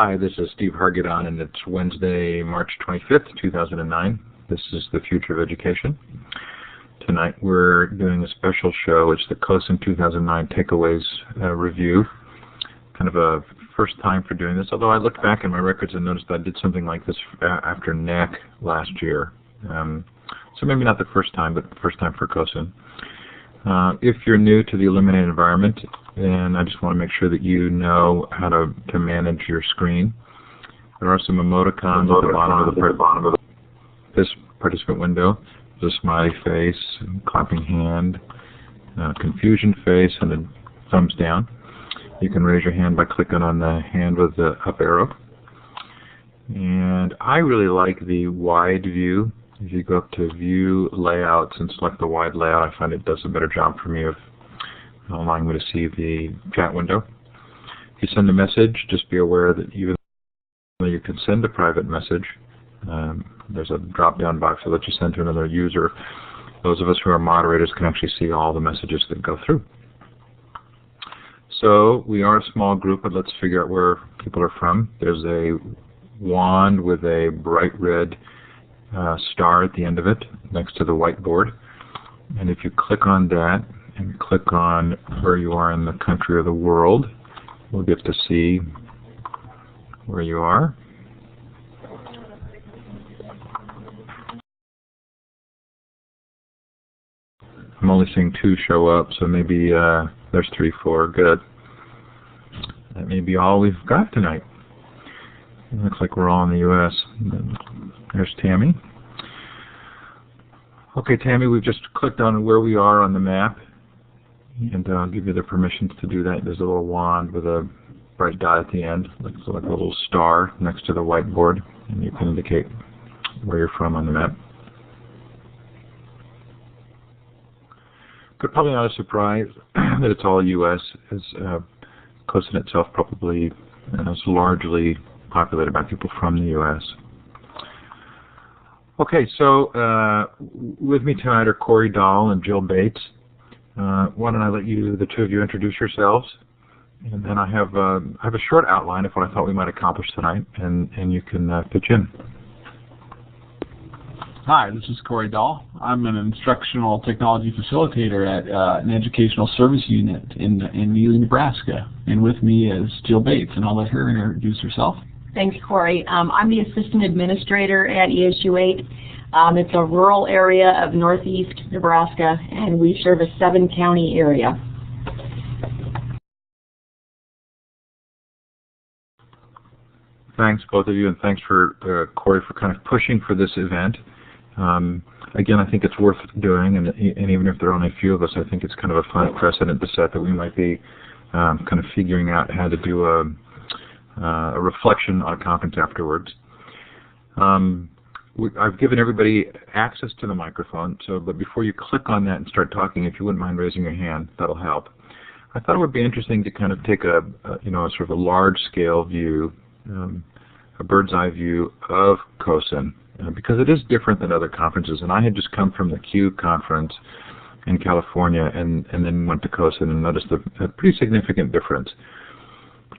Hi, this is Steve Hargadon, and it's Wednesday, March 25th, 2009. This is the Future of Education. Tonight we're doing a special show. It's the CoSN 2009 Takeaways Review. Kind of a first time for doing this, although I looked back in my records and noticed that I did something like this after NEC last year. So maybe not the first time, but the first time for CoSN. If you're new to the Eliminate environment, then I just want to make sure that you know how to manage your screen. There are some emoticons at the bottom of this participant window. There's a smiley face, clapping hand, confusion face, and a thumbs down. You can raise your hand by clicking on the hand with the up arrow. And I really like the wide view. If you go up to View Layouts and select the wide layout, I find it does a better job for me of allowing me to see the chat window. If you send a message, just be aware that even though you can send a private message, there's a drop-down box that lets you send to another user. Those of us who are moderators can actually see all the messages that go through. So we are a small group, but let's figure out where people are from. There's a wand with a bright red star at the end of it next to the whiteboard, and if you click on that and click on where you are in the country or the world, we'll get to see where you are. I'm only seeing 2 show up, so maybe there's 3, 4. Good. That may be all we've got tonight. It looks like we're all in the U.S. There's Tammy. Okay, Tammy, we've just clicked on where we are on the map, and I'll give you the permissions to do that. There's a little wand with a bright dot at the end, looks like a little star next to the whiteboard, and you can indicate where you're from on the map. But probably not a surprise that it's all U.S., as CoSN itself probably is largely populated by people from the U.S. Okay, so with me tonight are Corey Dahl and Jill Bates. Why don't I let you, the two of you, introduce yourselves, and then I have a short outline of what I thought we might accomplish tonight, and you can pitch in. Hi, this is Corey Dahl. I'm an instructional technology facilitator at an educational service unit in Ely, Nebraska, and with me is Jill Bates, and I'll let her introduce herself. Thanks, Corey. I'm the assistant administrator at ESU 8. It's a rural area of northeast Nebraska, and we serve a 7-county area. Thanks, both of you, and thanks for Corey for kind of pushing for this event. Again, I think it's worth doing, and even if there are only a few of us, I think it's kind of a fun precedent to set that we might be kind of figuring out how to do a reflection on a conference afterwards. I've given everybody access to the microphone, but before you click on that and start talking, if you wouldn't mind raising your hand, that'll help. I thought it would be interesting to kind of take a sort of a large-scale view, a bird's-eye view of CoSN, because it is different than other conferences. And I had just come from the Q conference in California, and then went to CoSN and noticed a pretty significant difference.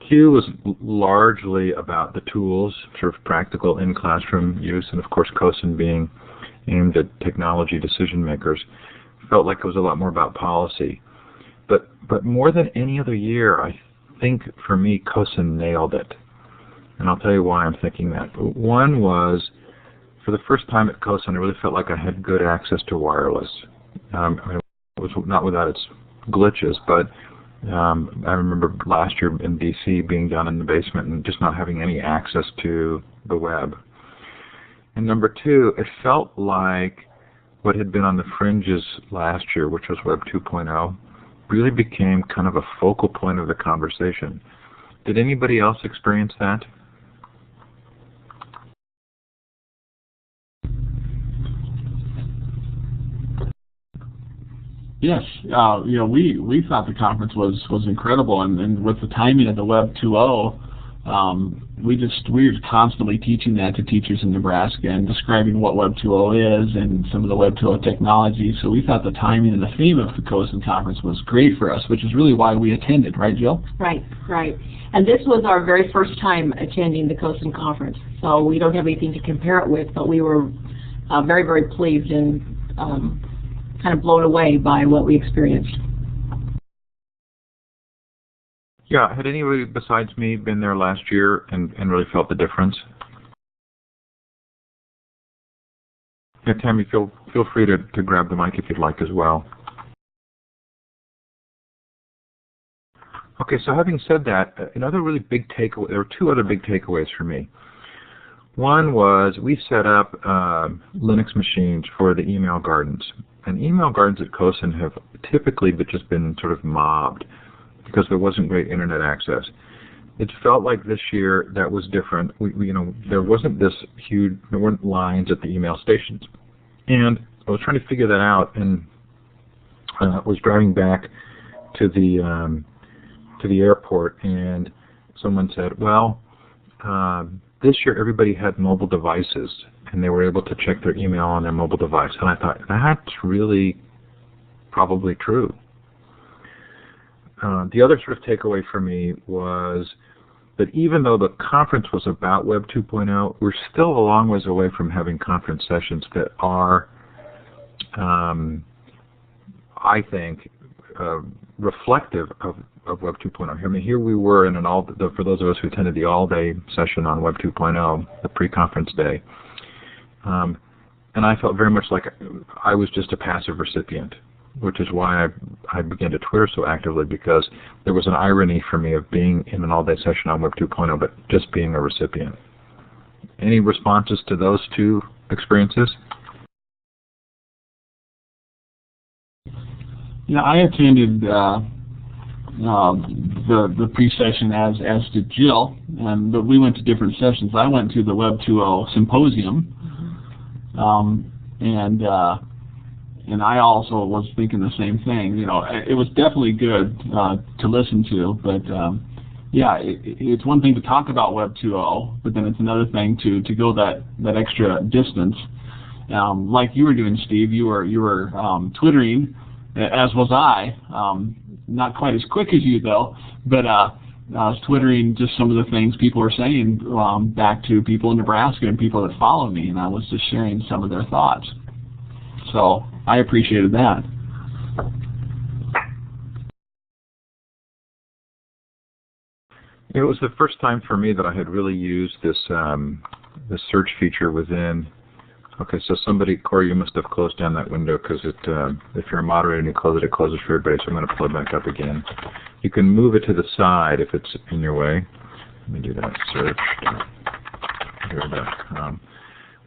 Q was largely about the tools, sort of practical in-classroom use, and of course CoSN being aimed at technology decision makers, felt like it was a lot more about policy. But more than any other year, I think for me CoSN nailed it. And I'll tell you why I'm thinking that. One was, for the first time at CoSN, I really felt like I had good access to wireless. I mean, it was not without its glitches, but I remember last year in DC being down in the basement and just not having any access to the web. And number 2, it felt like what had been on the fringes last year, which was Web 2.0, really became kind of a focal point of the conversation. Did anybody else experience that? Yes, we thought the conference was incredible, and with the timing of the Web 2.0, we were constantly teaching that to teachers in Nebraska and describing what Web 2.0 is and some of the Web 2.0 technology. So we thought the timing and the theme of the CoSN conference was great for us, which is really why we attended, right, Jill? Right, right. And this was our very first time attending the CoSN conference, so we don't have anything to compare it with, but we were very, very pleased and kind of blown away by what we experienced. Yeah, had anybody besides me been there last year and really felt the difference? Yeah, Tammy, feel free to grab the mic if you'd like as well. Okay, so having said that, another really big takeaway, there were two other big takeaways for me. One was we set up Linux machines for the email gardens. And email gardens at CoSN have typically just been sort of mobbed because there wasn't great internet access. It felt like this year that was different. There wasn't this huge, there weren't lines at the email stations. And I was trying to figure that out, and I was driving back to the airport, and someone said, well, this year everybody had mobile devices, and they were able to check their email on their mobile device. And I thought, that's really probably true. The other sort of takeaway for me was that even though the conference was about Web 2.0, we're still a long ways away from having conference sessions that are, I think, reflective of Web 2.0. I mean, here we were in for those of us who attended the all-day session on Web 2.0, the pre-conference day, and I felt very much like I was just a passive recipient, which is why I began to Twitter so actively, because there was an irony for me of being in an all-day session on Web 2.0, but just being a recipient. Any responses to those two experiences? Yeah, I attended the pre-session as did Jill, but we went to different sessions. I went to the Web 2.0 symposium, and I also was thinking the same thing. It was definitely good to listen to, but yeah, it's one thing to talk about Web 2.0, but then it's another thing to go that extra distance. Like you were doing, Steve, you were twittering, as was I. Not quite as quick as you though, but I was twittering just some of the things people were saying back to people in Nebraska and people that follow me, and I was just sharing some of their thoughts. So I appreciated that. It was the first time for me that I had really used this search feature within. Okay, so Corey, you must have closed down that window, because if you're a moderator and you close it, it closes for everybody. So I'm going to pull it back up again. You can move it to the side if it's in your way. Let me do that. Search.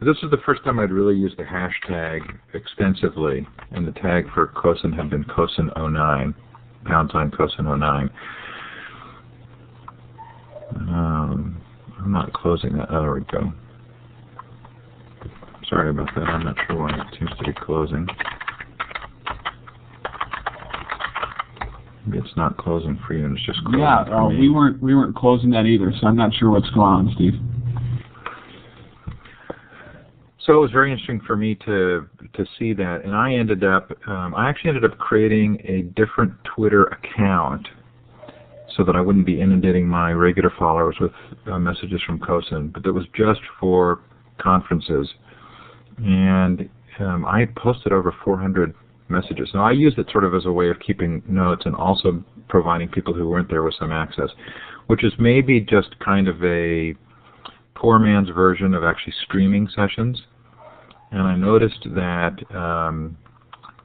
This is the first time I'd really used the hashtag extensively, and the tag for CoSN had been CoSN09, #CoSN09. I'm not closing that. Oh, there we go. Sorry about that. I'm not sure why it seems to be closing. Maybe it's not closing for you, and it's just closing for me. we weren't closing that either, so I'm not sure what's going on, Steve. So it was very interesting for me to see that, and I actually ended up creating a different Twitter account so that I wouldn't be inundating my regular followers with messages from CoSN, but that was just for conferences. And I had posted over 400 messages. Now I used it sort of as a way of keeping notes and also providing people who weren't there with some access, which is maybe just kind of a poor man's version of actually streaming sessions. And I noticed that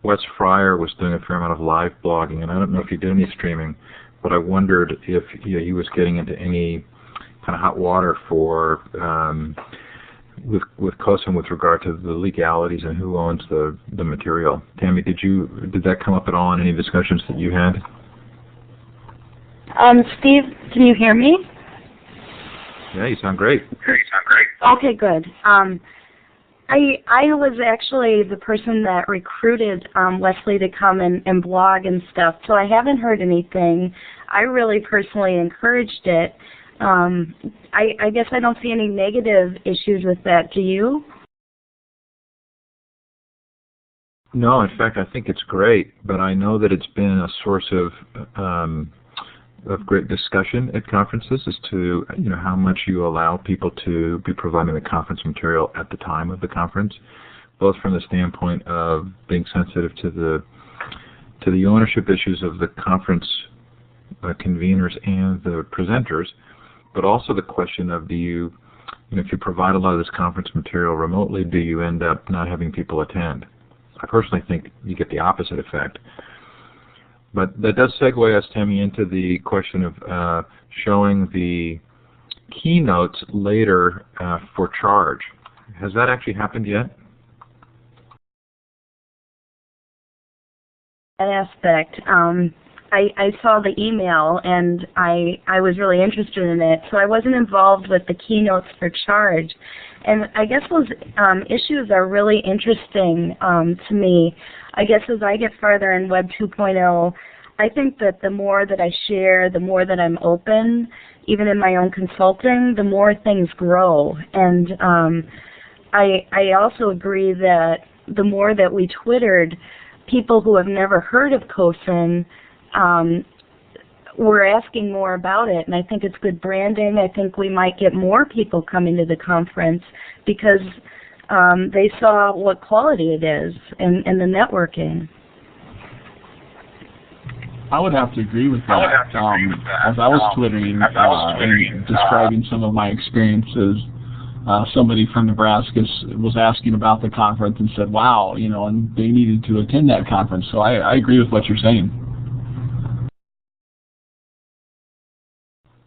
Wes Fryer was doing a fair amount of live blogging, and I don't know if he did any streaming, but I wondered if he was getting into any kind of hot water for with CoSN with regard to the legalities and who owns the material. Tammy, did that come up at all in any discussions that you had? Steve, can you hear me? Yeah, you sound great. Okay, good. I was actually the person that recruited Wesley to come and blog and stuff, so I haven't heard anything. I really personally encouraged it. I guess I don't see any negative issues with that. Do you? No, in fact, I think it's great, but I know that it's been a source of great discussion at conferences as to how much you allow people to be providing the conference material at the time of the conference, both from the standpoint of being sensitive to the ownership issues of the conference conveners and the presenters, but also the question of if you provide a lot of this conference material remotely, do you end up not having people attend? I personally think you get the opposite effect. But that does segue us, Tammy, into the question of showing the keynotes later for charge. Has that actually happened yet? That aspect. I saw the email and I was really interested in it, so I wasn't involved with the keynotes for charge. And I guess those issues are really interesting to me. I guess as I get farther in Web 2.0, I think that the more that I share, the more that I'm open, even in my own consulting, the more things grow. And I also agree that the more that we Twittered, people who have never heard of CoSN were asking more about it, and I think it's good branding. I think we might get more people coming to the conference because they saw what quality it is and the networking. I would have to agree with that. As I was Twittering and describing some of my experiences, somebody from Nebraska was asking about the conference and said, wow, and they needed to attend that conference. So I agree with what you're saying.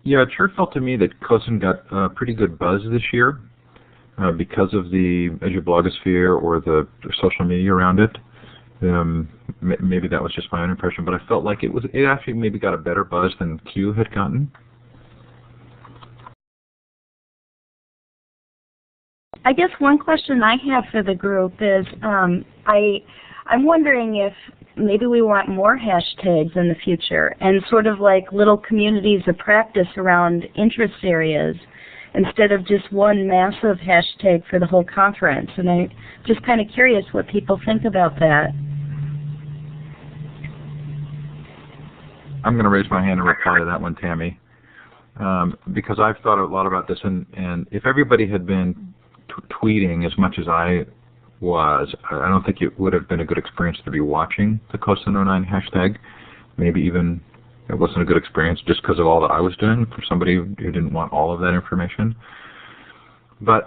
Yeah, it sure felt to me that CoSN got a pretty good buzz this year because of the Azure blogosphere or the social media around it. Maybe that was just my own impression, but I felt like it actually maybe got a better buzz than Q had gotten. I guess one question I have for the group is I'm wondering if maybe we want more hashtags in the future and sort of like little communities of practice around interest areas instead of just one massive hashtag for the whole conference. And I'm just kind of curious what people think about that. I'm going to raise my hand and reply to that one, Tammy, because I've thought a lot about this, and if everybody had been tweeting as much as I was, I don't think it would have been a good experience to be watching the CoSN09 hashtag. Maybe even it wasn't a good experience just because of all that I was doing for somebody who didn't want all of that information. But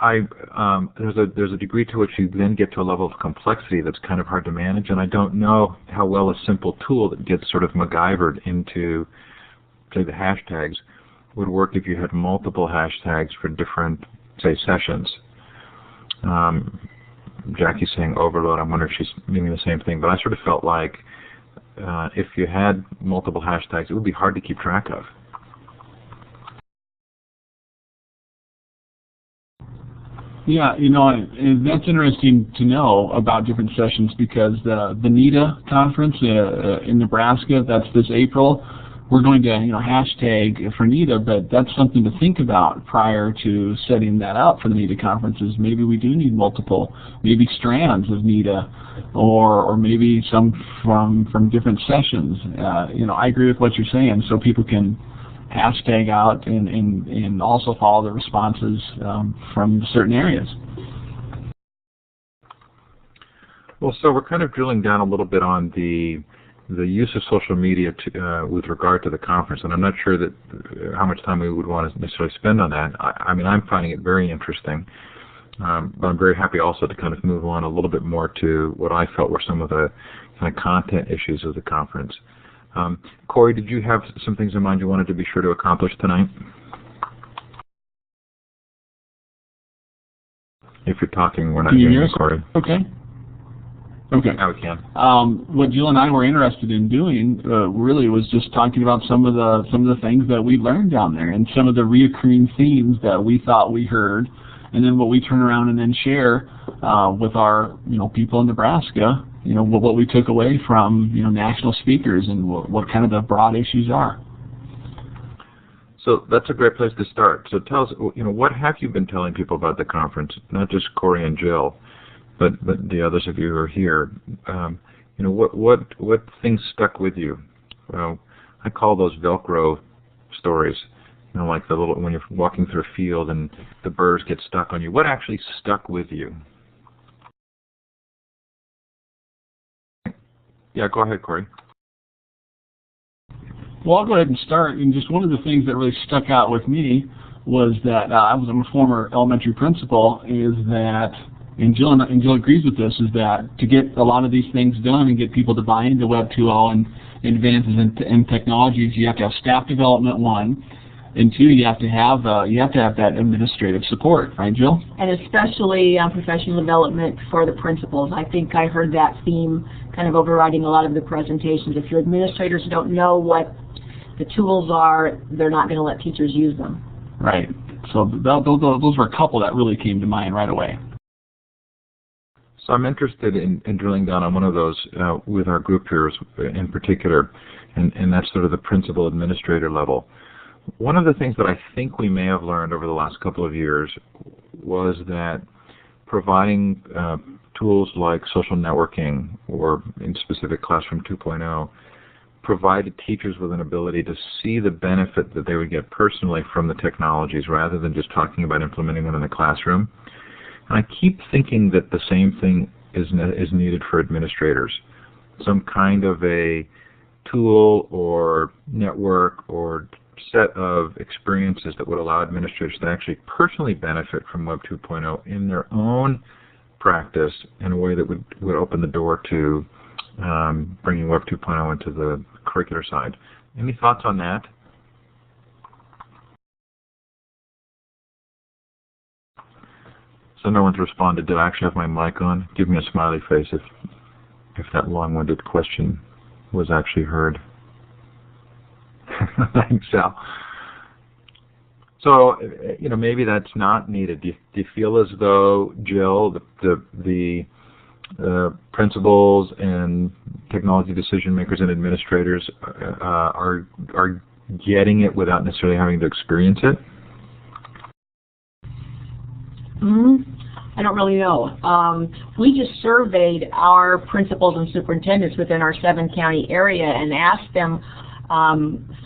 there's a degree to which you then get to a level of complexity that's kind of hard to manage, and I don't know how well a simple tool that gets sort of MacGyvered into, say, the hashtags would work if you had multiple hashtags for different, say, sessions. Jackie's saying overload. I wonder if she's meaning the same thing, but I sort of felt like if you had multiple hashtags, it would be hard to keep track of. Yeah, that's interesting to know about different sessions because the NIDA conference in Nebraska, that's this April, we're going to hashtag for NIDA, but that's something to think about prior to setting that up for the NIDA conferences. Maybe we do need multiple, maybe strands of NIDA, or maybe some from different sessions. I agree with what you're saying, so people can hashtag out and also follow the responses from certain areas. Well, so we're kind of drilling down a little bit on the use of social media with regard to the conference, and I'm not sure that how much time we would want to necessarily spend on that. I mean, I'm finding it very interesting, but I'm very happy also to kind of move on a little bit more to what I felt were some of the kind of content issues of the conference. Corey, did you have some things in mind you wanted to be sure to accomplish tonight? If you're talking, we're not hearing you, Corey. Okay. Okay. Now we can. What Jill and I were interested in doing really was just talking about some of the things that we learned down there and some of the reoccurring themes that we thought we heard, and then what we turn around and then share with our people in Nebraska. What we took away from national speakers and what kind of the broad issues are. So that's a great place to start. So tell us, what have you been telling people about the conference? Not just Corey and Jill, but the others of you who are here. What things stuck with you? I call those Velcro stories. Like when you're walking through a field and the burrs get stuck on you. What actually stuck with you? Yeah, go ahead, Corey. Well, I'll go ahead and start. And just one of the things that really stuck out with me was that I'm a former elementary principal. Is that, and Jill agrees with this, is that to get a lot of these things done and get people to buy into Web 2.0 and advances in technologies, you have to have staff development, one, and two, you have to have that administrative support, right, Jill? And especially professional development for the principals. I think I heard that theme kind of overriding a lot of the presentations. If your administrators don't know what the tools are, they're not going to let teachers use them. Right. So those were a couple that really came to mind right away. So I'm interested in drilling down on one of those with our group here in particular, and that's sort of the principal administrator level. One of the things that I think we may have learned over the last couple of years was that providing tools like social networking, or in specific Classroom 2.0, provided teachers with an ability to see the benefit that they would get personally from the technologies rather than just talking about implementing them in the classroom. And I keep thinking that the same thing is needed for administrators. Some kind of a tool or network or set of experiences that would allow administrators to actually personally benefit from Web 2.0 in their own practice in a way that would open the door to bringing Web 2.0 into the curricular side. Any thoughts on that? So no one's responded. Did I actually have my mic on? Give me a smiley face if that long-winded question was actually heard. Thanks, Sal. So, maybe that's not needed. Do you feel as though, Jill, the principals and technology decision makers and administrators are getting it without necessarily having to experience it? I don't really know. We just surveyed our principals and superintendents within our 7-county area and asked them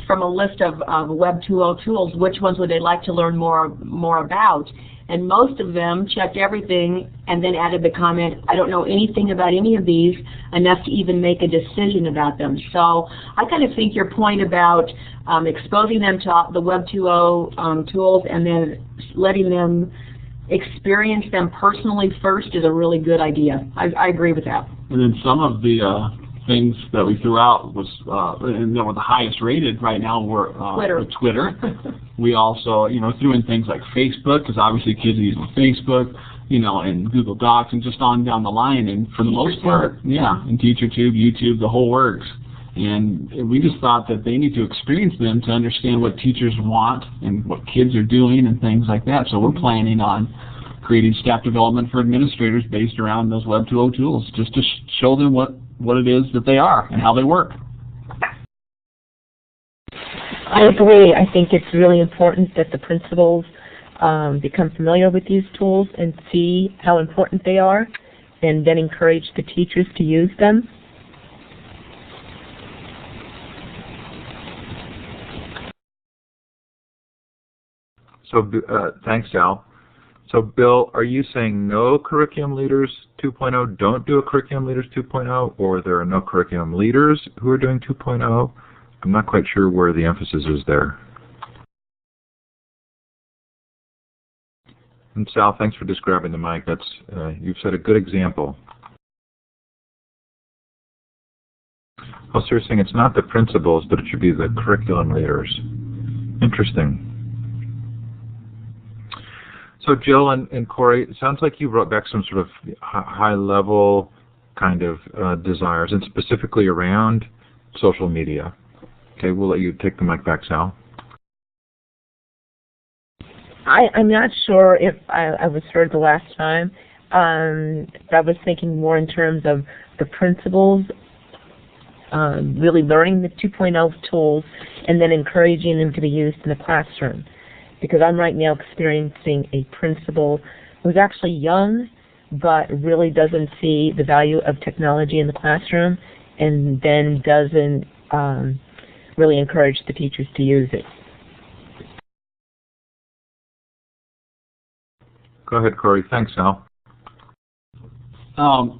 from a list of Web 2.0 tools, which ones would they like to learn more about. And most of them checked everything and then added the comment, I don't know anything about any of these enough to even make a decision about them. So I kind of think your point about exposing them to the Web 2.0 tools and then letting them experience them personally first is a really good idea. I agree with that. And then some of the things that we threw out was, and that were the highest rated right now were Twitter. We also, threw in things like Facebook, because obviously kids are using Facebook, and Google Docs, and just on down the line. And for the most part, and TeacherTube, YouTube, the whole works. And we just thought that they need to experience them to understand what teachers want and what kids are doing and things like that. So we're planning on creating staff development for administrators based around those Web 2.0 tools, just to show them what it is that they are and how they work. I agree. I think it's really important that the principals become familiar with these tools and see how important they are, and then encourage the teachers to use them. So thanks, Sal. So Bill, are you saying no curriculum leaders 2.0 don't do a curriculum leaders 2.0, or there are no curriculum leaders who are doing 2.0? I'm not quite sure where the emphasis is there. And Sal, thanks for just grabbing the mic. That's you've set a good example. Oh, so you're saying it's not the principals, but it should be the curriculum leaders. Interesting. So Jill and Corey, it sounds like you wrote back some sort of high-level kind of desires, and specifically around social media. Okay, we'll let you take the mic back, Sal. I'm not sure if I was heard the last time. I was thinking more in terms of the principals really learning the 2.0 tools and then encouraging them to be used in the classroom. Because I'm right now experiencing a principal who's actually young but really doesn't see the value of technology in the classroom and then doesn't really encourage the teachers to use it. Go ahead, Corey. Thanks, Al.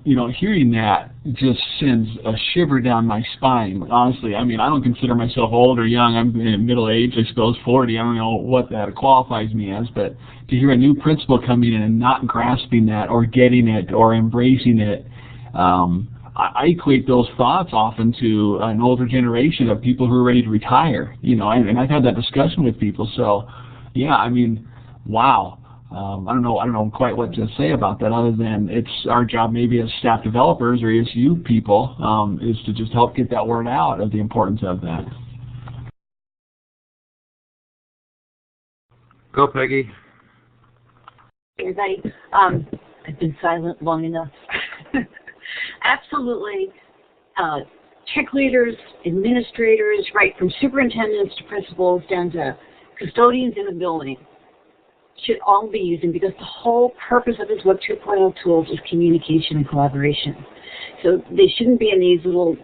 You know, hearing that just sends a shiver down my spine. Honestly, I mean, I don't consider myself old or young. I'm in middle age, I suppose, 40. I don't know what that qualifies me as, but to hear a new principal coming in and not grasping that or getting it or embracing it, I equate those thoughts often to an older generation of people who are ready to retire. You know, and I've had that discussion with people. So, yeah, I mean, wow. I don't know quite what to say about that other than it's our job maybe as staff developers or ESU people is to just help get that word out of the importance of that. Go, Peggy. Everybody, I've been silent long enough. Absolutely. Tech leaders, administrators, right from superintendents to principals down to custodians in the building should all be using, because the whole purpose of this Web 2.0 tools is communication and collaboration. So they shouldn't be in these little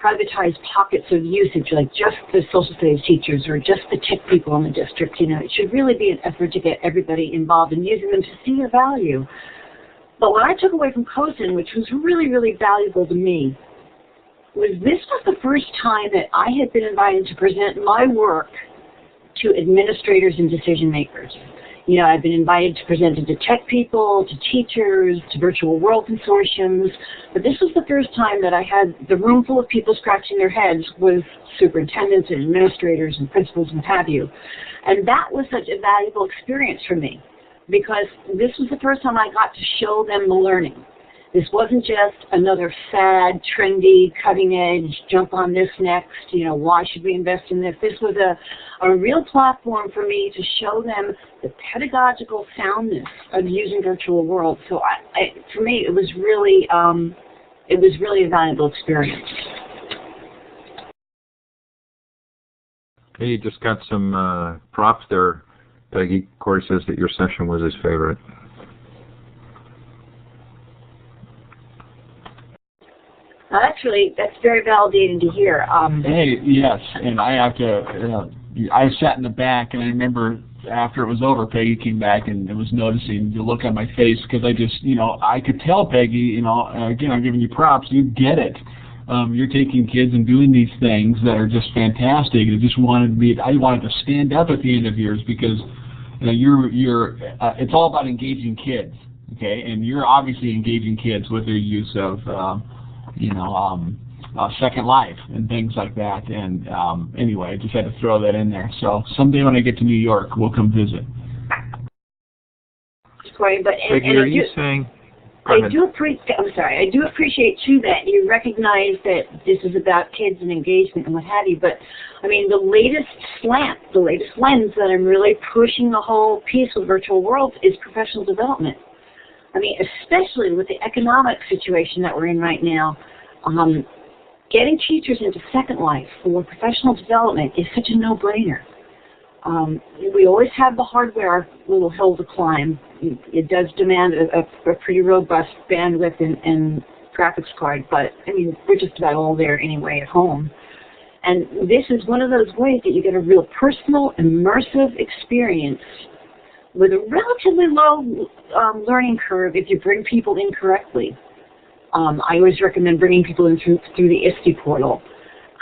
privatized pockets of usage, like just the social studies teachers or just the tech people in the district. You know, it should really be an effort to get everybody involved in using them to see their value. But what I took away from CoSN, which was really, really valuable to me, was this was the first time that I had been invited to present my work to administrators and decision makers. You know, I've been invited to present to tech people, to teachers, to virtual world consortiums, but this was the first time that I had the room full of people scratching their heads with superintendents and administrators and principals and what have you. And that was such a valuable experience for me, because this was the first time I got to show them the learning. This wasn't just another fad, trendy, cutting edge, jump on this next, you know, why should we invest in this? This was a real platform for me to show them the pedagogical soundness of using virtual worlds. So for me, it was really a valuable experience. Hey, you just got some props there, Peggy. Corey says that your session was his favorite. That's very validating to hear. Hey, yes, and I have to, I sat in the back, and I remember after it was over, Peggy came back and was noticing the look on my face, because I just, you know, I could tell Peggy, you know, again, I'm giving you props, you get it. You're taking kids and doing these things that are just fantastic, and I wanted to stand up at the end of yours, because you know, it's all about engaging kids, okay, and you're obviously engaging kids with their use of, Second Life and things like that. And anyway, I just had to throw that in there. So someday when I get to New York, we'll come visit. Corey, but Peggy, are you saying? I do appreciate too that you recognize that this is about kids and engagement and what have you. But I mean, the latest lens that I'm really pushing the whole piece with virtual worlds is professional development. I mean, especially with the economic situation that we're in right now, getting teachers into Second Life for professional development is such a no-brainer. We always have the hardware little hill to climb. It does demand a pretty robust bandwidth and graphics card, but I mean, we're just about all there anyway at home. And this is one of those ways that you get a real personal, immersive experience with a relatively low learning curve if you bring people in correctly. I always recommend bringing people in through the ISTE portal.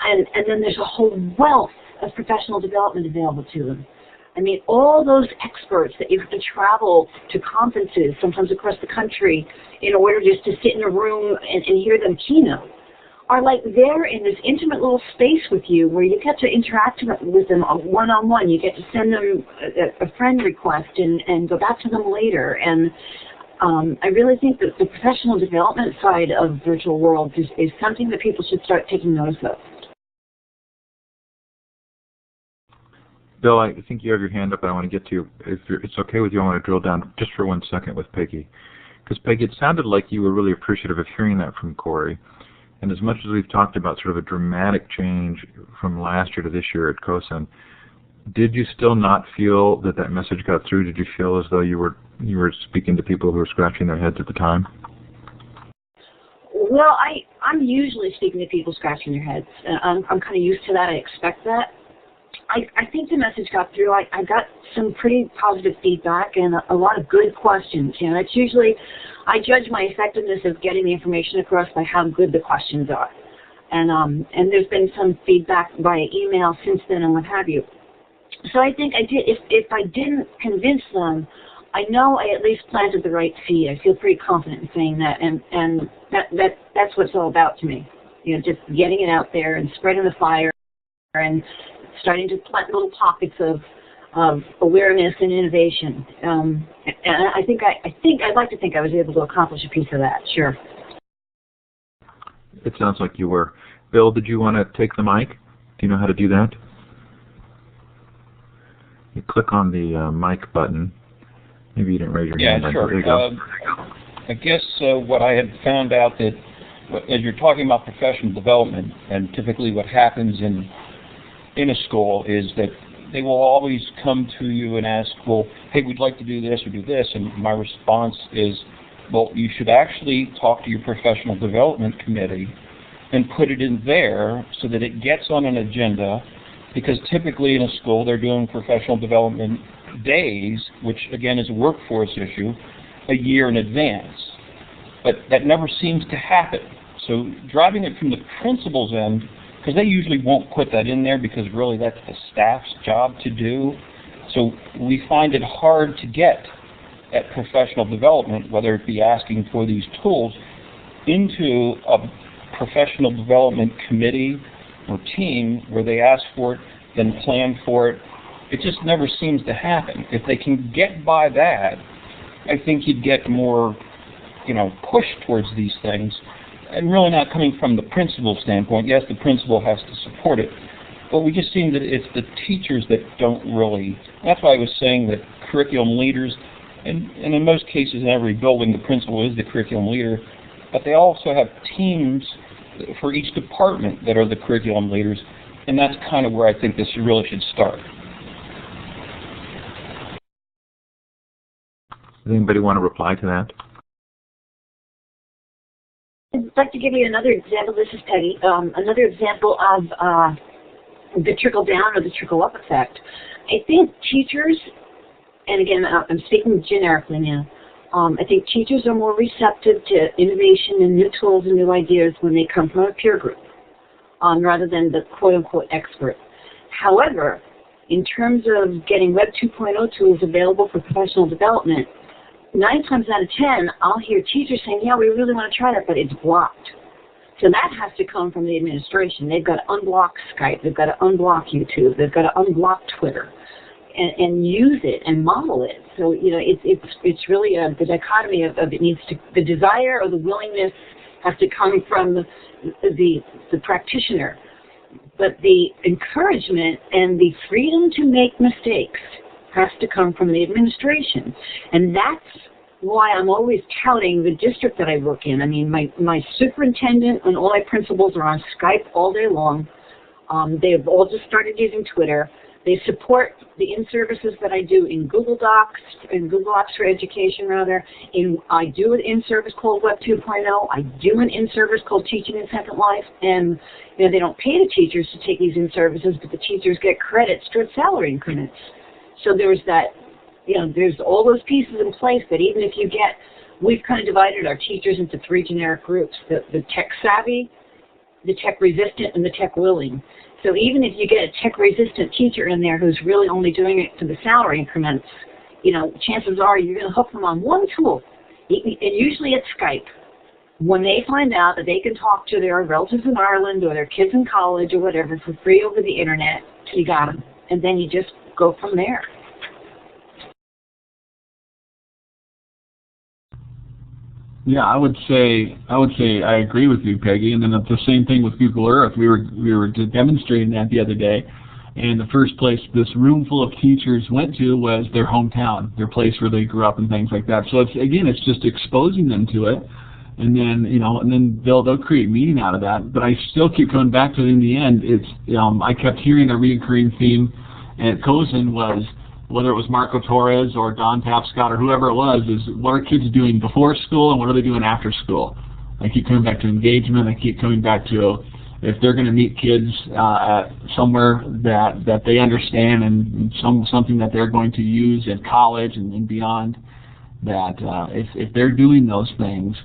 And then there's a whole wealth of professional development available to them. I mean, all those experts that you have to travel to conferences, sometimes across the country, in order just to sit in a room and hear them keynote, are like there in this intimate little space with you where you get to interact with them one-on-one. You get to send them a friend request and go back to them later. And I really think that the professional development side of virtual worlds is something that people should start taking notice of. Bill, I think you have your hand up, and I want to get to you. If it's okay with you, I want to drill down just for 1 second with Peggy. Because, Peggy, it sounded like you were really appreciative of hearing that from Corey. And as much as we've talked about sort of a dramatic change from last year to this year at CoSN, did you still not feel that that message got through? Did you feel as though you were speaking to people who were scratching their heads at the time? Well, I'm usually speaking to people scratching their heads. I'm kind of used to that. I expect that. I think the message got through. I got some pretty positive feedback and a lot of good questions. You know, it's usually, I judge my effectiveness of getting the information across by how good the questions are. And there's been some feedback via email since then and what have you. So I think I did, if I didn't convince them, I know I at least planted the right seed. I feel pretty confident in saying that, and that's what it's all about to me. You know, just getting it out there and spreading the fire and starting to plant little pockets of awareness and innovation. And I'd like to think I was able to accomplish a piece of that. Sure. It sounds like you were. Bill, did you want to take the mic? Do you know how to do that? You click on the mic button. Maybe you didn't raise your hand. Yeah, sure. There you go. I guess what I had found out that as you're talking about professional development, and typically what happens in a school is that they will always come to you and ask, well, hey, we'd like to do this or do this, and my response is, well, you should actually talk to your professional development committee and put it in there so that it gets on an agenda, because typically in a school they're doing professional development days, which again is a workforce issue, a year in advance. But that never seems to happen. So driving it from the principal's end, because they usually won't put that in there because really that's the staff's job to do. So we find it hard to get at professional development, whether it be asking for these tools, into a professional development committee or team where they ask for it, then plan for it. It just never seems to happen. If they can get by that, I think you'd get more, push towards these things, and really not coming from the principal standpoint. Yes, the principal has to support it, but we just seem that it's the teachers that don't really. That's why I was saying that curriculum leaders, and in most cases in every building, the principal is the curriculum leader, but they also have teams for each department that are the curriculum leaders, and that's kind of where I think this really should start. Does anybody want to reply to that? I'd like to give you another example. This is Peggy. Another example of the trickle-down or the trickle-up effect. I think teachers, and again, I'm speaking generically now, I think teachers are more receptive to innovation and new tools and new ideas when they come from a peer group, rather than the quote-unquote expert. However, in terms of getting Web 2.0 tools available for professional development, 9 times out of 10, I'll hear teachers saying, yeah, we really want to try that, but it's blocked. So that has to come from the administration. They've got to unblock Skype. They've got to unblock YouTube. They've got to unblock Twitter and use it and model it. So, it's really the dichotomy of it needs to, the desire or the willingness has to come from the practitioner. But the encouragement and the freedom to make mistakes has to come from the administration. And that's why I'm always touting the district that I work in. I mean, my superintendent and all my principals are on Skype all day long. They've all just started using Twitter. They support the in-services that I do in Google Docs, in Google Apps for Education, rather. I do an in-service called Web 2.0. I do an in-service called Teaching in Second Life. And they don't pay the teachers to take these in-services, but the teachers get credits towards salary increments. So there's that, there's all those pieces in place that even if you get, we've kind of divided our teachers into 3 generic groups, the tech savvy, the tech resistant, and the tech willing. So even if you get a tech resistant teacher in there who's really only doing it for the salary increments, chances are you're going to hook them on one tool, and usually it's Skype. When they find out that they can talk to their relatives in Ireland or their kids in college or whatever for free over the internet, you got them. And then you just go from there. Yeah, I would say I agree with you, Peggy. And then it's the same thing with Google Earth. We were demonstrating that the other day, and the first place this room full of teachers went to was their hometown, their place where they grew up and things like that. So it's just exposing them to it. and then and then they'll create meaning out of that. But I still keep coming back to it in the end. It's I kept hearing a recurring theme at CoSN was, whether it was Marco Torres or Don Tapscott or whoever it was, is what are kids doing before school and what are they doing after school? I keep coming back to engagement. I keep coming back to if they're going to meet kids at somewhere that they understand and something that they're going to use at college and beyond, that if they're doing those things,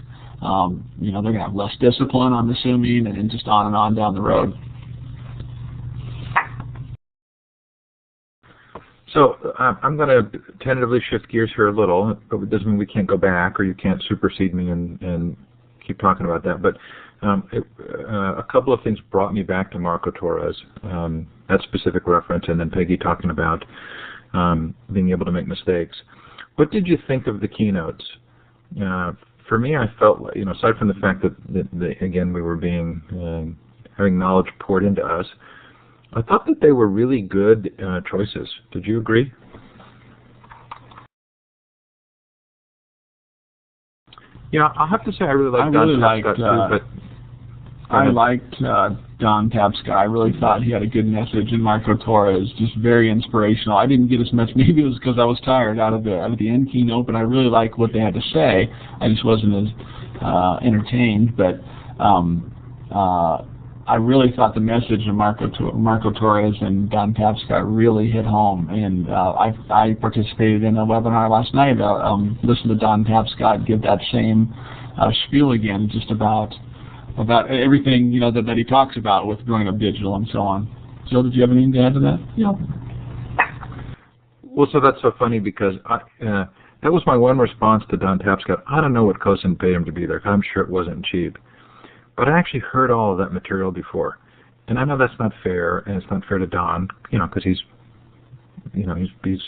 they're going to have less discipline, I'm assuming, and just on and on down the road. So I'm going to tentatively shift gears here a little, but it doesn't mean we can't go back or you can't supersede me and keep talking about that. But a couple of things brought me back to Marco Torres, that specific reference, and then Peggy talking about being able to make mistakes. What did you think of the keynotes? For me, I felt, aside from the fact that again, we were having knowledge poured into us, I thought that they were really good choices. Did you agree? Yeah, I'll have to say I really liked Don Tapscott too, but I liked Don Tapscott. I really thought he had a good message, and Marco Torres, just very inspirational. I didn't get as much, maybe it was because I was tired out of the end keynote, but I really liked what they had to say. I just wasn't as entertained, but I really thought the message of Marco Torres and Don Tapscott really hit home, and I participated in a webinar last night. Listened to Don Tapscott give that same spiel again, just about everything that he talks about with growing up digital and so on. Jill, did you have anything to add to that? Yeah. Well, so that's so funny because that was my one response to Don Tapscott. I don't know what CoSN paid him to be there. I'm sure it wasn't cheap. But I actually heard all of that material before, and I know that's not fair, and it's not fair to Don, because he's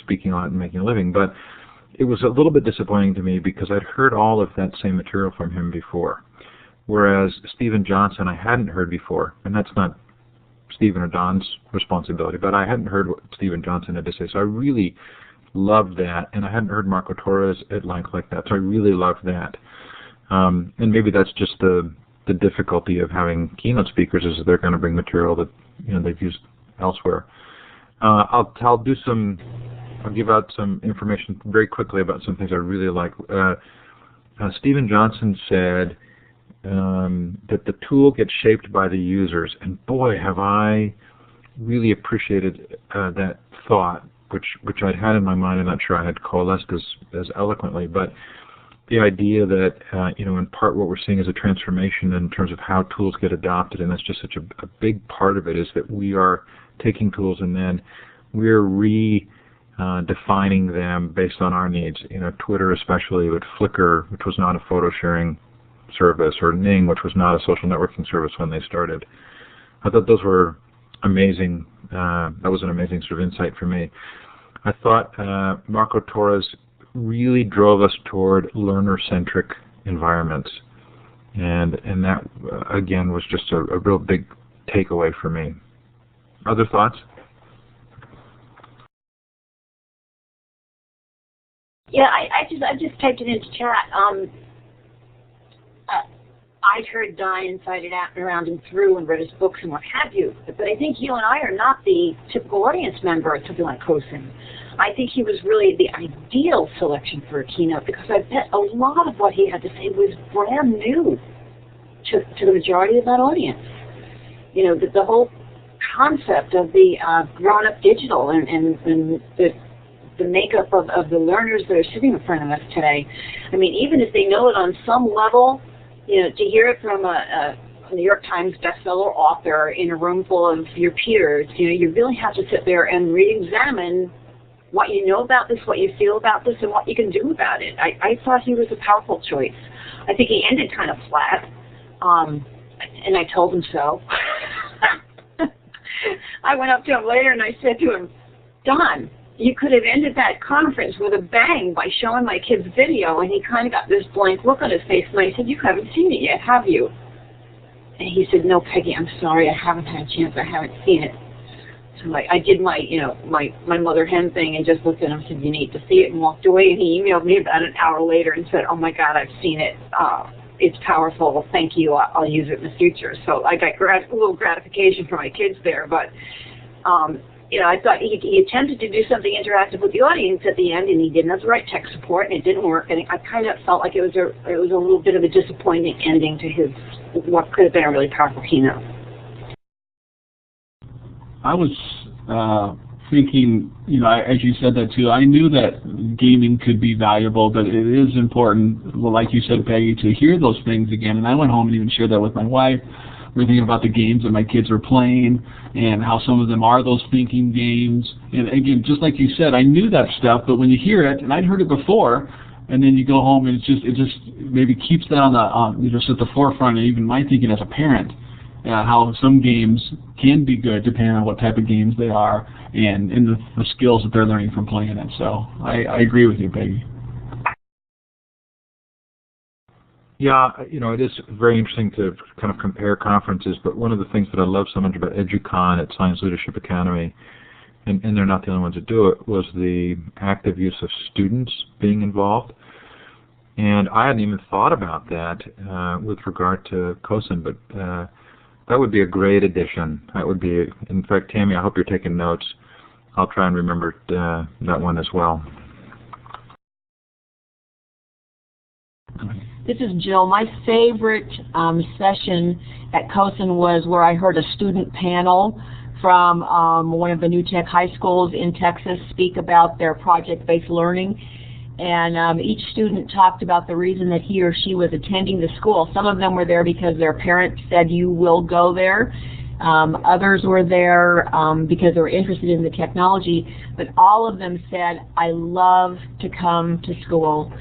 speaking on it and making a living. But it was a little bit disappointing to me because I'd heard all of that same material from him before, whereas Stephen Johnson I hadn't heard before, and that's not Stephen or Don's responsibility, but I hadn't heard what Stephen Johnson had to say, so I really loved that, and I hadn't heard Marco Torres at length like that, so I really loved that. And maybe that's just the difficulty of having keynote speakers is that they're going to bring material that they've used elsewhere. I'll give out some information very quickly about some things I really like. Stephen Johnson said that the tool gets shaped by the users, and boy, have I really appreciated that thought, which I'd had in my mind. I'm not sure I had coalesced as eloquently, but the idea that, in part what we're seeing is a transformation in terms of how tools get adopted, and that's just such a big part of it, is that we are taking tools and then we're redefining them based on our needs. Twitter especially, with Flickr, which was not a photo sharing service, or Ning, which was not a social networking service when they started. I thought those were amazing. That was an amazing sort of insight for me. I thought Marco Torres really drove us toward learner-centric environments, and that again was just a real big takeaway for me. Other thoughts? Yeah, I just typed it into chat. I'd heard Don inside and out and around and through and read his books and what have you, but I think you and I are not the typical audience member at something like CoSN. I think he was really the ideal selection for a keynote because I bet a lot of what he had to say was brand new to the majority of that audience. The whole concept of the grown-up digital and the makeup of the learners that are sitting in front of us today. I mean, even if they know it on some level, to hear it from a New York Times bestseller author in a room full of your peers, you really have to sit there and re-examine what you know about this, what you feel about this, and what you can do about it. I thought he was a powerful choice. I think he ended kind of flat, and I told him so. I went up to him later and I said to him, Don, you could have ended that conference with a bang by showing my kid's video. And he kind of got this blank look on his face, and I said, you haven't seen it yet, have you? And he said, no, Peggy, I'm sorry, I haven't had a chance, I haven't seen it. So I did my mother hen thing and just looked at him and said, you need to see it, and walked away. And he emailed me about an hour later and said, oh my God, I've seen it. it's powerful. Thank you. I'll use it in the future. So I got a little gratification for my kids there, but I thought he attempted to do something interactive with the audience at the end, and he didn't have the right tech support, and it didn't work. And I kind of felt like it was a little bit of a disappointing ending to his what could have been a really powerful keynote. I was thinking, as you said that too, I knew that gaming could be valuable, but it is important, well, like you said, Peggy, to hear those things again. And I went home and even shared that with my wife. We were thinking about the games that my kids were playing and how some of them are those thinking games. And again, just like you said, I knew that stuff, but when you hear it, and I'd heard it before, and then you go home and it just maybe keeps that on just at the forefront of even my thinking as a parent. How some games can be good depending on what type of games they are and the skills that they're learning from playing it. So I agree with you, Peggy. Yeah, it is very interesting to kind of compare conferences, but one of the things that I love so much about EduCon at Science Leadership Academy, and they're not the only ones that do it, was the active use of students being involved. And I hadn't even thought about that with regard to CoSN, but that would be a great addition. That would be, in fact, Tammy, I hope you're taking notes. I'll try and remember that one as well. This is Jill. My favorite session at CoSN was where I heard a student panel from one of the new tech high schools in Texas speak about their project-based learning. And each student talked about the reason that he or she was attending the school. Some of them were there because their parents said, you will go there. Others were there because they were interested in the technology. But all of them said, I love to come to school.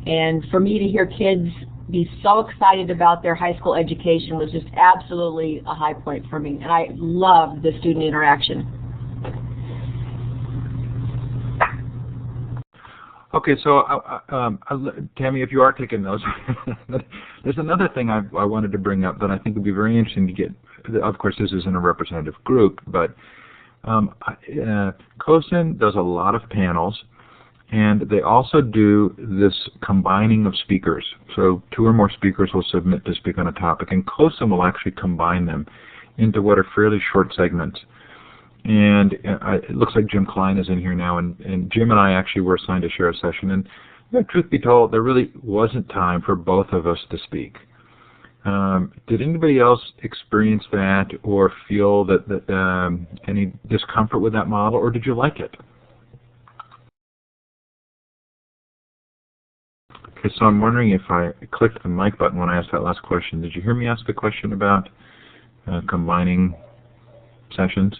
And for me to hear kids be so excited about their high school education was just absolutely a high point for me. And I loved the student interaction. Okay, so Tammy, if you are taking notes, there's another thing I wanted to bring up that I think would be very interesting to get. Of course, this isn't a representative group, but CoSN does a lot of panels, and they also do this combining of speakers. So 2 or more speakers will submit to speak on a topic, and CoSN will actually combine them into what are fairly short segments. And it looks like Jim Klein is in here now, and Jim and I actually were assigned to share a session. And truth be told, there really wasn't time for both of us to speak. Did anybody else experience that or feel that any discomfort with that model, or did you like it? Okay, so I'm wondering if I clicked the mic button when I asked that last question. Did you hear me ask a question about combining sessions?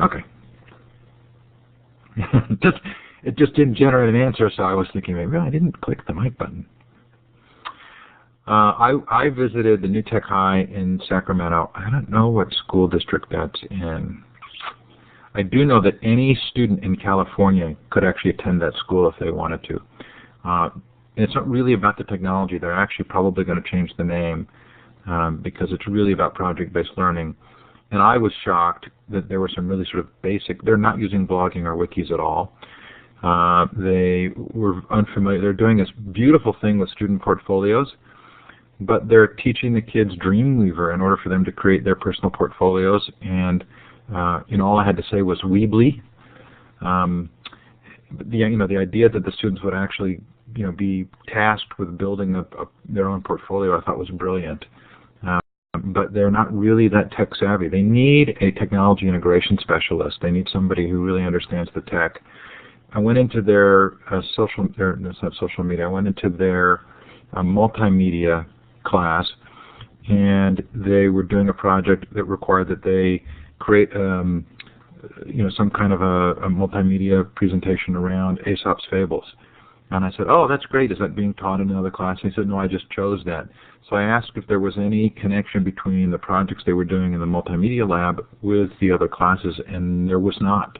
Okay. It just didn't generate an answer, so I was thinking, maybe I didn't click the mic button. I visited the New Tech High in Sacramento. I don't know what school district that's in. I do know that any student in California could actually attend that school if they wanted to. It's not really about the technology. They're actually probably going to change the name because it's really about project-based learning. And I was shocked that there were some really sort of basic, they're not using blogging or wikis at all. They were unfamiliar. They're doing this beautiful thing with student portfolios, but they're teaching the kids Dreamweaver in order for them to create their personal portfolios. And all I had to say was Weebly. The idea that the students would actually be tasked with building their own portfolio, I thought was brilliant. But they're not really that tech savvy. They need a technology integration specialist. They need somebody who really understands the tech. I went into their social media. I went into their multimedia class, and they were doing a project that required that they create some kind of a multimedia presentation around Aesop's Fables. And I said, oh, that's great. Is that being taught in another class? And he said, no, I just chose that. So I asked if there was any connection between the projects they were doing in the multimedia lab with the other classes, and there was not,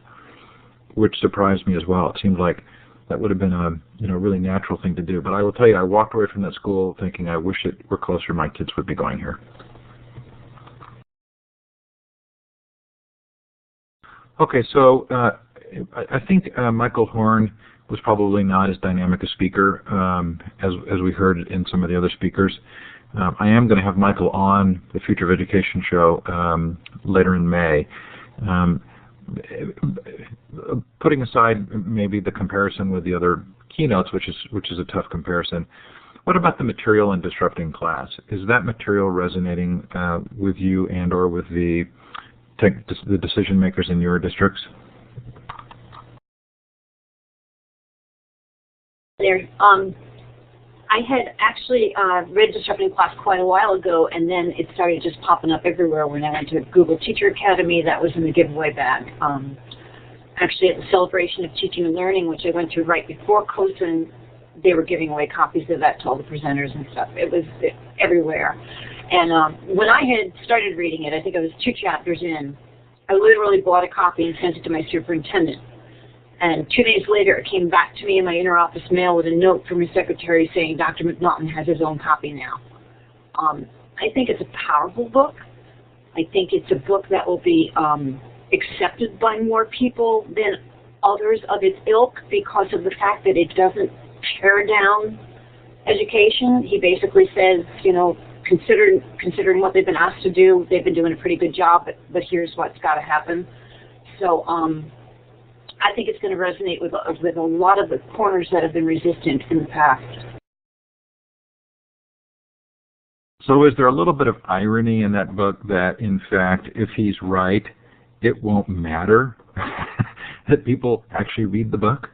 which surprised me as well. It seemed like that would have been a really natural thing to do. But I will tell you, I walked away from that school thinking, I wish it were closer. My kids would be going here. Okay, so I think Michael Horn was probably not as dynamic a speaker as we heard in some of the other speakers. I am going to have Michael on the Future of Education show later in May. Putting aside maybe the comparison with the other keynotes, which is a tough comparison, what about the material in Disrupting Class? Is that material resonating with you and or with the decision makers in your districts? I had actually read Disrupting Class quite a while ago, and then it started just popping up everywhere when I went to Google Teacher Academy. That was in the giveaway bag. Actually, at the Celebration of Teaching and Learning, which I went to right before CoSN, they were giving away copies of that to all the presenters and stuff. It was everywhere. And when I had started reading it, I think I was 2 chapters in, I literally bought a copy and sent it to my superintendent. And 2 days later, it came back to me in my interoffice mail with a note from his secretary saying Dr. McNaughton has his own copy now. I think it's a powerful book. I think it's a book that will be accepted by more people than others of its ilk because of the fact that it doesn't tear down education. He basically says, you know, considering what they've been asked to do, they've been doing a pretty good job, but here's what's got to happen. So I think it's going to resonate with a lot of the corners that have been resistant in the past. So is there a little bit of irony in that book that, in fact, if he's right, it won't matter that people actually read the book?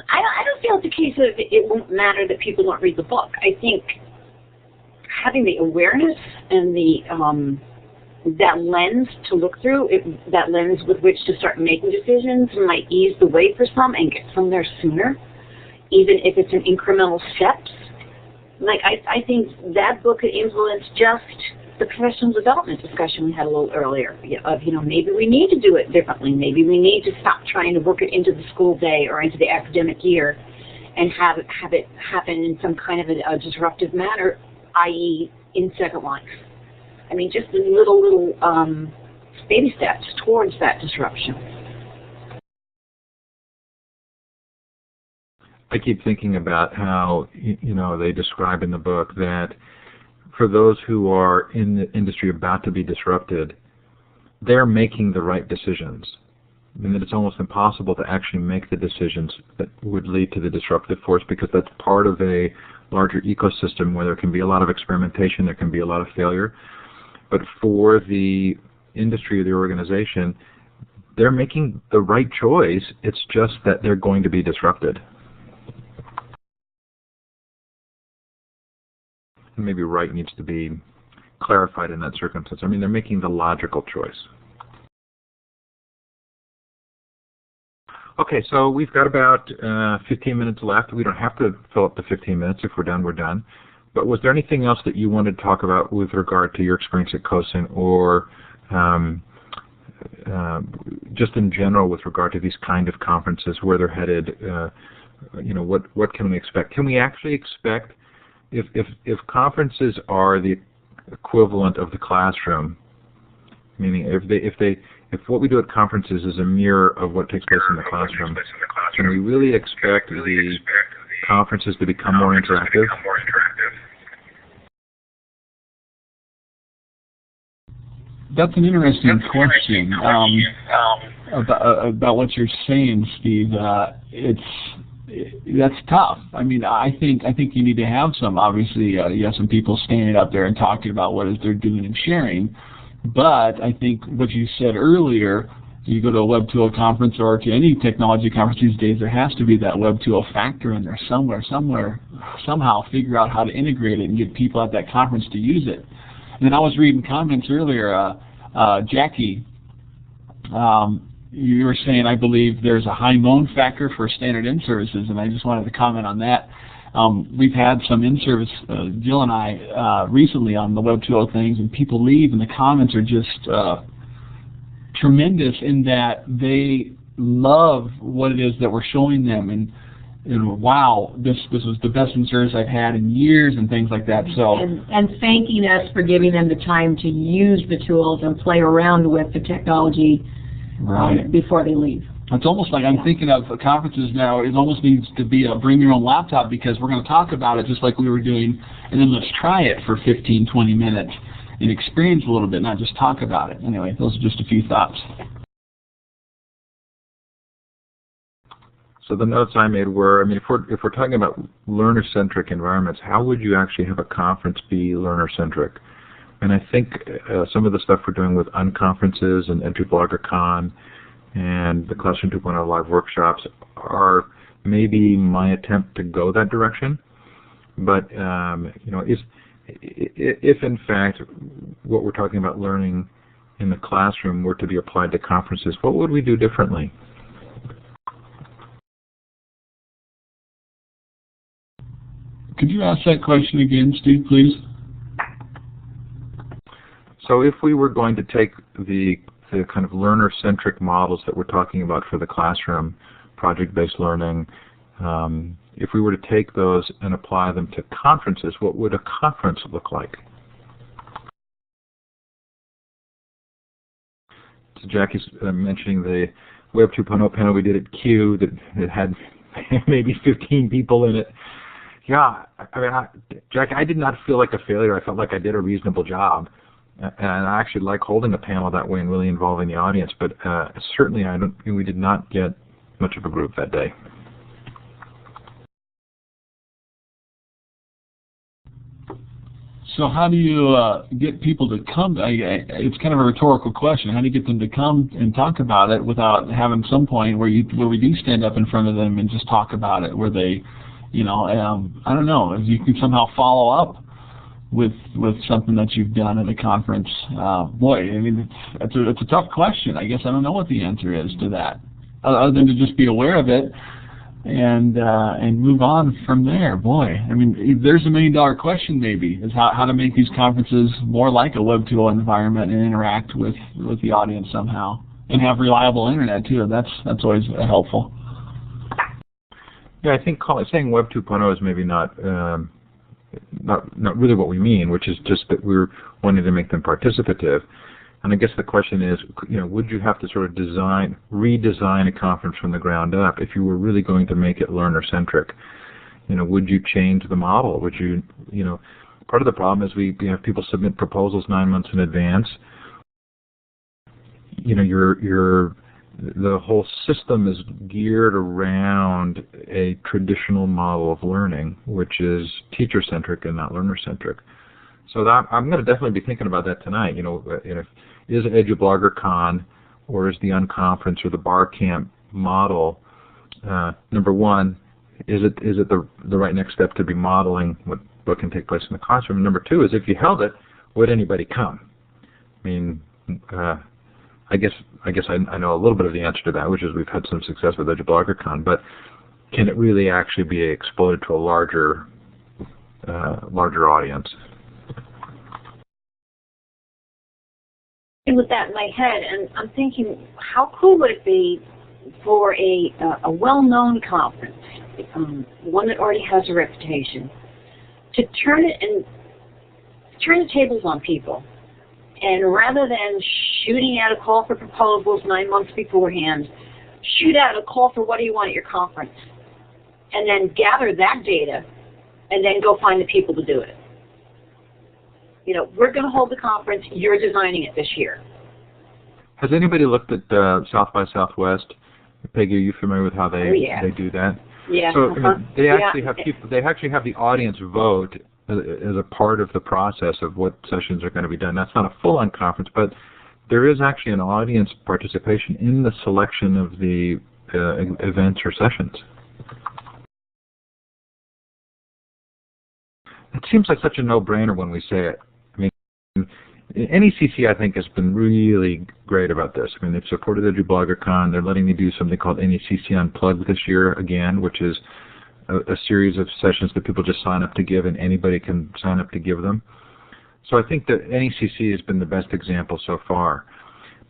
I don't feel it's a case of it won't matter that people don't read the book. I think having the awareness and the that lens to look through, that lens with which to start making decisions might ease the way for some and get some there sooner, even if it's in incremental steps. Like, I think that book could influence just the professional development discussion we had a little earlier of, you know, maybe we need to do it differently. Maybe we need to stop trying to work it into the school day or into the academic year and have it happen in some kind of a disruptive manner, i.e. in Second Life. I mean, just the little baby steps towards that disruption. I keep thinking about how, you know, they describe in the book that for those who are in the industry about to be disrupted, they're making the right decisions. I mean, that it's almost impossible to actually make the decisions that would lead to the disruptive force because that's part of a larger ecosystem where there can be a lot of experimentation, there can be a lot of failure. But for the industry or the organization, they're making the right choice. It's just that they're going to be disrupted. And maybe right needs to be clarified in that circumstance. I mean, they're making the logical choice. Okay, so we've got about 15 minutes left. We don't have to fill up the 15 minutes. If we're done, we're done. But was there anything else that you wanted to talk about with regard to your experience at CoSN or just in general with regard to these kind of conferences, where they're headed? You know, what can we expect? Can we actually expect, if conferences are the equivalent of the classroom, meaning if what we do at conferences is a mirror of what takes place in the classroom, can we really expect the conferences to become more interactive? That's an interesting question about what you're saying, Steve. That's tough. I mean, I think you need to have some. Obviously, you have some people standing up there and talking about what it is they're doing and sharing. But I think what you said earlier, you go to a Web 2.0 conference or to any technology conference these days, there has to be that Web 2.0 factor in there somewhere, somehow figure out how to integrate it and get people at that conference to use it. And then I was reading comments earlier, Jackie, you were saying, I believe there's a high known factor for standard in-services, and I just wanted to comment on that. We've had some in-service, Jill and I, recently on the Web 2.0 things, and people leave, and the comments are just tremendous in that they love what it is that we're showing them, and wow, this was the best in-service I've had in years, and things like that. So and thanking us for giving them the time to use the tools and play around with the technology before they leave. It's almost like I'm thinking of conferences now. It almost needs to be a bring your own laptop, because we're going to talk about it just like we were doing, and then let's try it for 15, 20 minutes and experience a little bit, not just talk about it. Anyway, those are just a few thoughts. So the notes I made were, I mean, if we're talking about learner-centric environments, how would you actually have a conference be learner-centric? And I think some of the stuff we're doing with unconferences and EduBloggerCon and the Classroom 2.0 live workshops are maybe my attempt to go that direction. But you know, if in fact what we're talking about learning in the classroom were to be applied to conferences, what would we do differently? Could you ask that question again, Steve, please? So if we were going to take the kind of learner-centric models that we're talking about for the classroom, project-based learning, if we were to take those and apply them to conferences, what would a conference look like? So Jackie's mentioning the Web 2.0 panel we did at Q that had maybe 15 people in it. Yeah, I mean, Jackie, I did not feel like a failure. I felt like I did a reasonable job. And I actually like holding a panel that way and really involving the audience, but certainly we did not get much of a group that day. So how do you get people to come? It's kind of a rhetorical question. How do you get them to come and talk about it without having some point where we do stand up in front of them and just talk about it, where they, you know, I don't know, if you can somehow follow up with something that you've done at a conference. Boy, I mean, it's a tough question. I guess I don't know what the answer is to that, other than to just be aware of it and move on from there. Boy, I mean, there's a $1 million question maybe, is how to make these conferences more like a Web 2.0 environment and interact with the audience somehow, and have reliable internet too. That's always helpful. Yeah, I think saying Web 2.0 is maybe not really what we mean, which is just that we're wanting to make them participative. And I guess the question is, you know, would you have to sort of redesign a conference from the ground up if you were really going to make it learner-centric? You know, would you change the model? Would you, you know, part of the problem is we have people submit proposals 9 months in advance. You know, the whole system is geared around a traditional model of learning, which is teacher-centric and not learner-centric. So I'm going to definitely be thinking about that tonight. You know, is EduBloggerCon or is the Unconference or the Barcamp model, number one, is it the right next step to be modeling what can take place in the classroom? And number two is, if you held it, would anybody come? I mean, I guess I know a little bit of the answer to that, which is we've had some success with EduBloggerCon, but can it really actually be exploded to a larger audience? With that in my head, and I'm thinking, how cool would it be for a well-known conference, one that already has a reputation, to turn the tables on people? And rather than shooting out a call for proposals 9 months beforehand, shoot out a call for what do you want at your conference, and then gather that data, and then go find the people to do it. You know, we're going to hold the conference, you're designing it this year. Has anybody looked at South by Southwest? Peggy, are you familiar with how they do that? Yeah. So I mean, they actually have people. They actually have the audience vote as a part of the process of what sessions are going to be done. That's not a full-on conference, but there is actually an audience participation in the selection of the events or sessions. It seems like such a no-brainer when we say it. I mean, NECC, I think, has been really great about this. I mean, they've supported EduBloggerCon. They're letting me do something called NECC Unplugged this year again, which is a series of sessions that people just sign up to give, and anybody can sign up to give them. So I think that NECC has been the best example so far.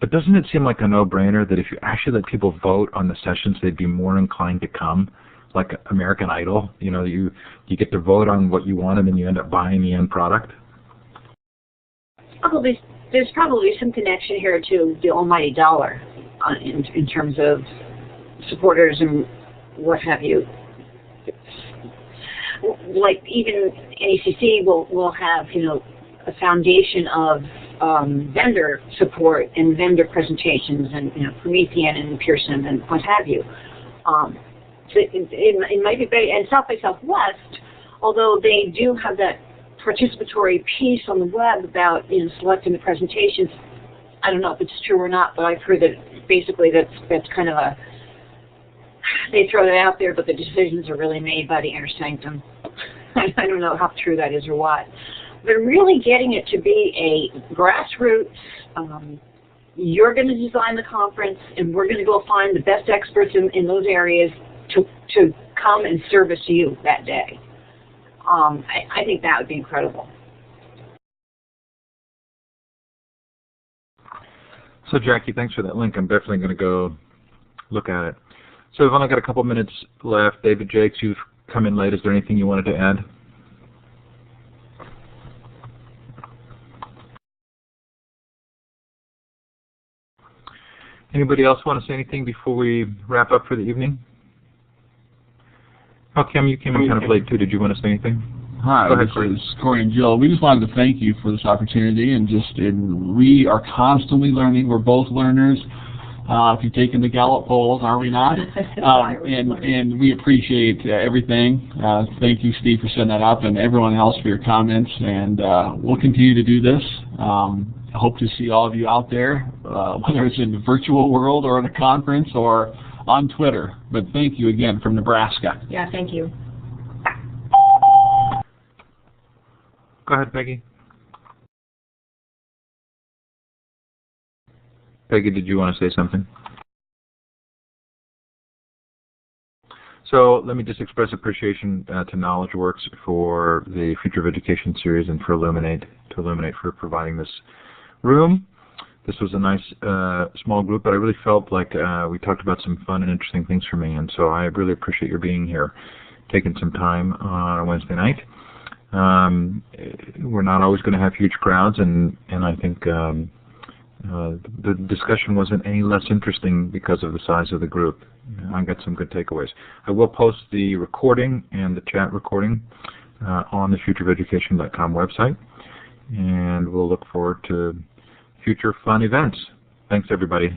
But doesn't it seem like a no-brainer that if you actually let people vote on the sessions, they'd be more inclined to come? Like American Idol, you know, you get to vote on what you want and then you end up buying the end product? There's probably some connection here to the almighty dollar in terms of supporters and what have you. Like even NECC will have, you know, a foundation of vendor support and vendor presentations, and, you know, Promethean and Pearson and what have you. So it might be very, and South by Southwest, although they do have that participatory piece on the web about, you know, selecting the presentations. I don't know if it's true or not, but I've heard that basically that's kind of a, they throw that out there, but the decisions are really made by the inner sanctum. I don't know how true that is or what. But really getting it to be a grassroots, you're going to design the conference, and we're going to go find the best experts in those areas to come and service you that day. I think that would be incredible. So Jackie, thanks for that link. I'm definitely going to go look at it. So we've only got a couple minutes left. David Jakes, you've come in late. Is there anything you wanted to add? Anybody else want to say anything before we wrap up for the evening? Oh, Kim, you came in kind of late too. Did you want to say anything? Hi, this is Corey and Jill. We just wanted to thank you for this opportunity, and we are constantly learning. We're both learners. If you've taken the Gallup polls, are we not? And we appreciate everything. Thank you, Steve, for setting that up, and everyone else for your comments. And we'll continue to do this. I hope to see all of you out there, whether it's in the virtual world or in a conference or on Twitter. But thank you again from Nebraska. Yeah, thank you. Go ahead, Peggy. Peggy, did you want to say something? So let me just express appreciation to KnowledgeWorks for the Future of Education series and for Illuminate for providing this room. This was a nice small group, but I really felt like we talked about some fun and interesting things for me, and so I really appreciate your being here, taking some time on a Wednesday night. We're not always going to have huge crowds, and I think the discussion wasn't any less interesting because of the size of the group. I got some good takeaways. I will post the recording and the chat recording on the futureofeducation.com website, and we'll look forward to future fun events. Thanks, everybody.